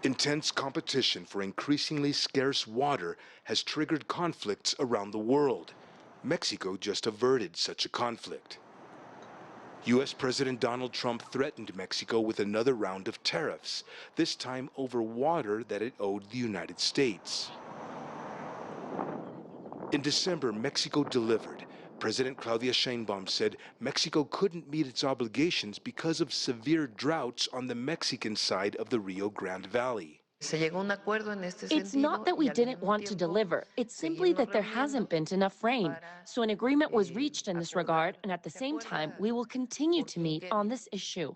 Intense competition for increasingly scarce water has triggered conflicts around the world. Mexico just averted such a conflict. U.S. President Donald Trump threatened Mexico with another round of tariffs, this time over water that it owed the United States. In December, Mexico delivered. President Claudia Sheinbaum said Mexico couldn't meet its obligations because of severe droughts on the Mexican side of the Rio Grande Valley. It's not that we didn't want to deliver. It's simply that there hasn't been enough rain. So an agreement was reached in this regard, and at the same time, we will continue to meet on this issue.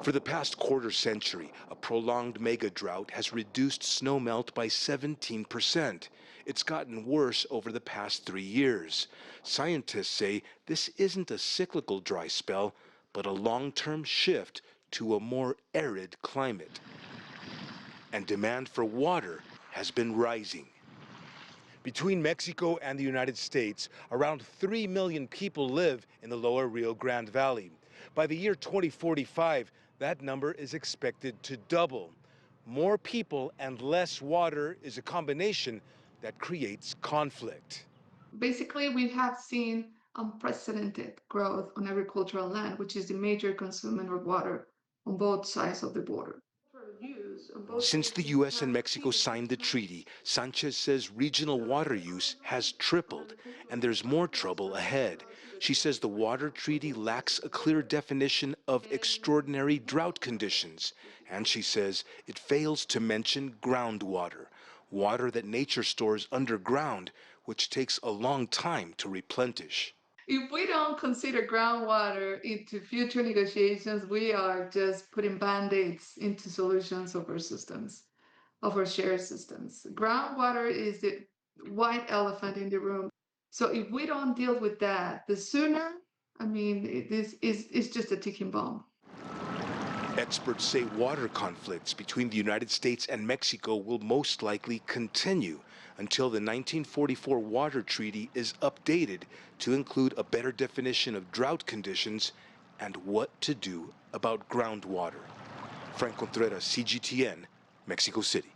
For the past quarter century, a prolonged mega drought has reduced snowmelt by 17%. It's gotten worse over the past 3 years. Scientists say this isn't a cyclical dry spell, but a long-term shift to a more arid climate. And demand for water has been rising. Between Mexico and the United States, around 3 million people live in the lower Rio Grande Valley. By the year 2045, that number is expected to double. More people and less water is a combination that creates conflict. Basically, we have seen unprecedented growth on agricultural land, which is the major consumer of water on both sides of the border. Since the U.S. and Mexico signed the treaty, Sanchez says regional water use has tripled, and there's more trouble ahead. She says the water treaty lacks a clear definition of extraordinary drought conditions, and she says it fails to mention groundwater, water that nature stores underground, which takes a long time to replenish. If we don't consider groundwater into future negotiations, we are just putting band-aids into solutions of our systems, of our shared systems. Groundwater is the white elephant in the room. So if we don't deal with that, the sooner, this is just a ticking bomb. Experts say water conflicts between the United States and Mexico will most likely continue until the 1944 Water Treaty is updated to include a better definition of drought conditions and what to do about groundwater. Franc Contreras, CGTN, Mexico City.